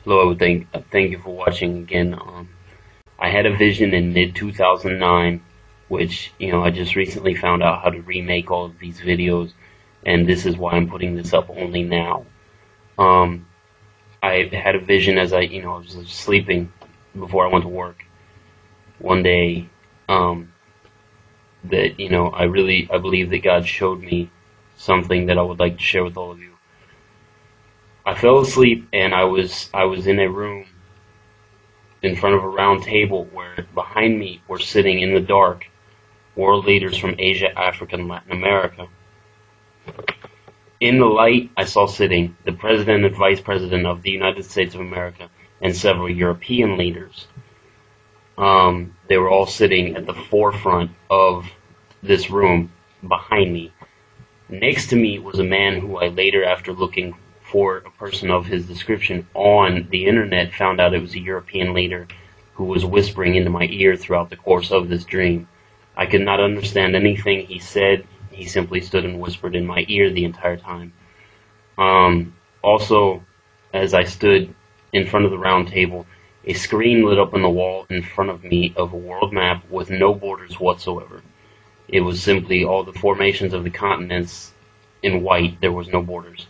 Hello, thank you for watching again. I had a vision in mid 2009, which I just recently found out how to remake all of these videos, and this is why I'm putting this up only now. Um, I had a vision as I was sleeping before I went to work one day. That I believe that God showed me something that I would like to share with all of you. I fell asleep and I was in a room in front of a round table where behind me were sitting in the dark world leaders from Asia, Africa, and Latin America. In the light, I saw sitting the President and Vice President of the United States of America and several European leaders. They were all sitting at the forefront of this room behind me. Next to me was a man who I later, after looking for a person of his description on the internet, found out it was a European leader who was whispering into my ear throughout the course of this dream. I could not understand anything he said. He simply stood and whispered in my ear the entire time. Also, as I stood in front of the round table, a screen lit up on the wall in front of me of a world map with no borders whatsoever. It was simply all the formations of the continents in white. There was no borders.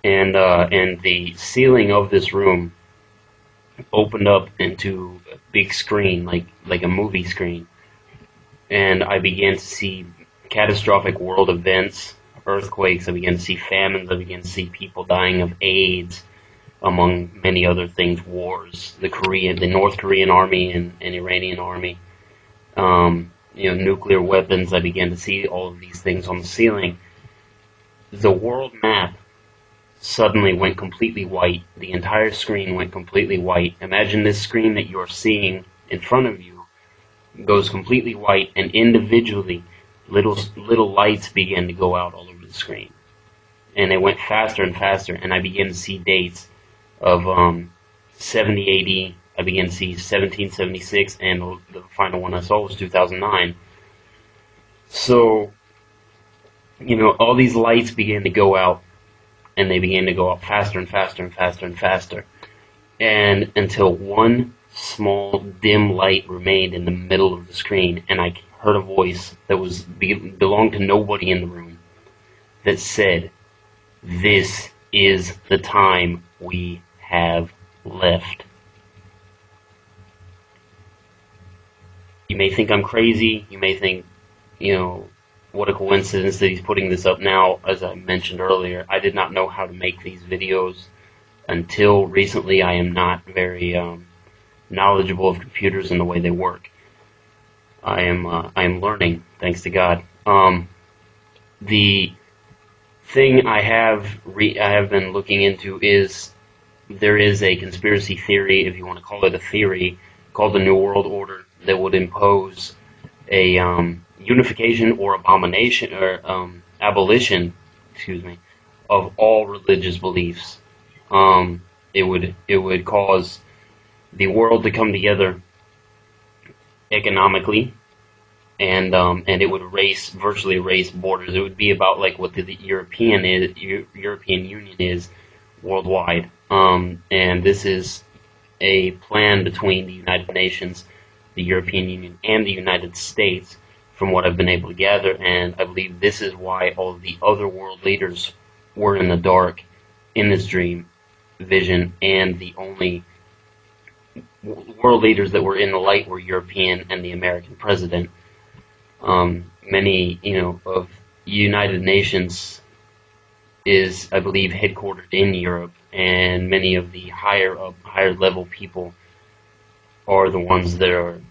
And the ceiling of this room opened up into a big screen, like a movie screen. And I began to see catastrophic world events, earthquakes. I began to see famines. I began to see people dying of AIDS, among many other things, wars. The North Korean army and Iranian army. Nuclear weapons. I began to see all of these things on the ceiling. The world map suddenly went completely white. The entire screen went completely white. Imagine this screen that you're seeing in front of you goes completely white, and individually little lights began to go out all over the screen. And it went faster and faster, and I began to see dates of 70 AD. I began to see 1776, and the final one I saw was 2009. So, all these lights began to go out, and they began to go out faster and faster and faster and faster. And until one small dim light remained in the middle of the screen, and I heard a voice that belonged to nobody in the room that said, "This is the time we have left." You may think I'm crazy. You may think, what a coincidence that he's putting this up now. As I mentioned earlier, I did not know how to make these videos until recently. I am not very knowledgeable of computers and the way they work. I am learning, thanks to God. The thing I have been looking into is there is a conspiracy theory, if you want to call it a theory, called the New World Order that would impose a unification or abolition, of all religious beliefs. It would cause the world to come together economically, and it would virtually erase borders. It would be about like what the European Union is worldwide. And this is a plan between the United Nations, the European Union, and the United States, from what I've been able to gather, and I believe this is why all of the other world leaders were in the dark in this dream vision, and the only world leaders that were in the light were European and the American president. Many, of United Nations is, I believe, headquartered in Europe, and many of the higher level people are the ones that are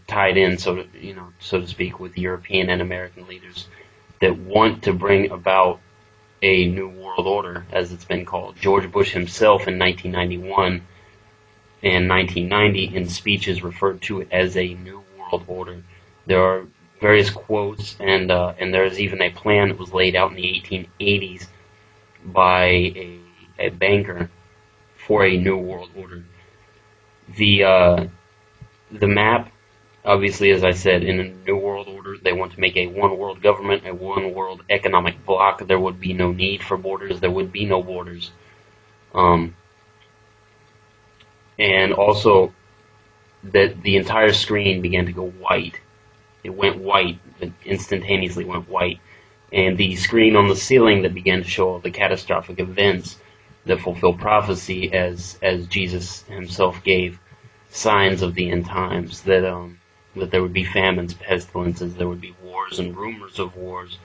tied in, so to speak, with European and American leaders that want to bring about a new world order, as it's been called. George Bush himself in 1991 and 1990 in speeches referred to it as a new world order. There are various quotes, and there is even a plan that was laid out in the 1880s by a banker for a new world order. The map, obviously, as I said, in a new world order, they want to make a one world government, a one world economic bloc. There would be no need for borders. There would be no borders. Um, and also that the entire screen began to go white. It went white, it instantaneously went white. And the screen on the ceiling that began to show all the catastrophic events that fulfill prophecy as Jesus himself gave signs of the end times, that there would be famines, pestilences, there would be wars and rumors of wars,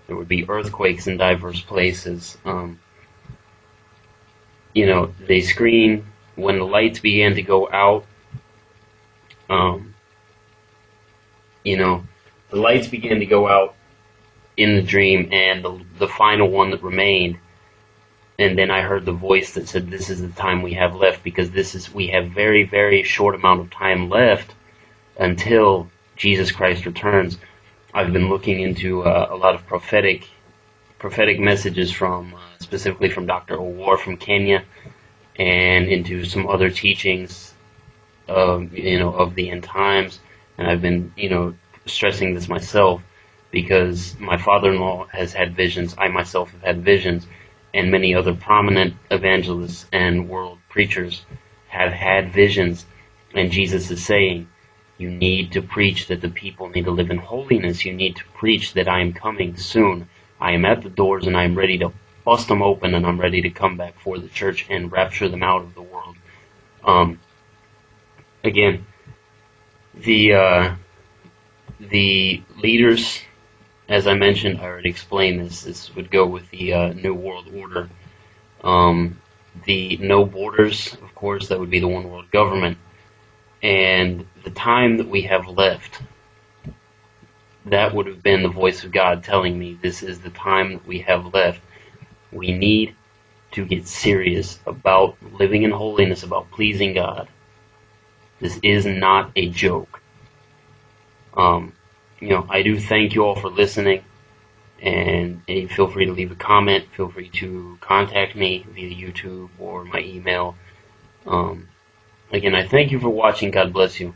there would be earthquakes in diverse places. The screen, when the lights began to go out, the lights began to go out in the dream, and the final one that remained, and then I heard the voice that said, "This is the time we have left, because we have very, very short amount of time left until Jesus Christ returns." I've been looking into a lot of prophetic messages from specifically from Dr. Owar from Kenya, and into some other teachings of the end times, and I've been stressing this myself, because my father-in-law has had visions, I myself have had visions, and many other prominent evangelists and world preachers have had visions, and Jesus is saying, you need to preach that the people need to live in holiness. You need to preach that I am coming soon. I am at the doors, and I am ready to bust them open, and I'm ready to come back for the church and rapture them out of the world. Again, the leaders, as I mentioned, I already explained this. This would go with the New World Order. The no borders, of course, that would be the one world government. And the time that we have left, that would have been the voice of God telling me, this is the time that we have left. We need to get serious about living in holiness, about pleasing God. This is not a joke. I do thank you all for listening, and feel free to leave a comment. Feel free to contact me via YouTube or my email. Again, I thank you for watching. God bless you.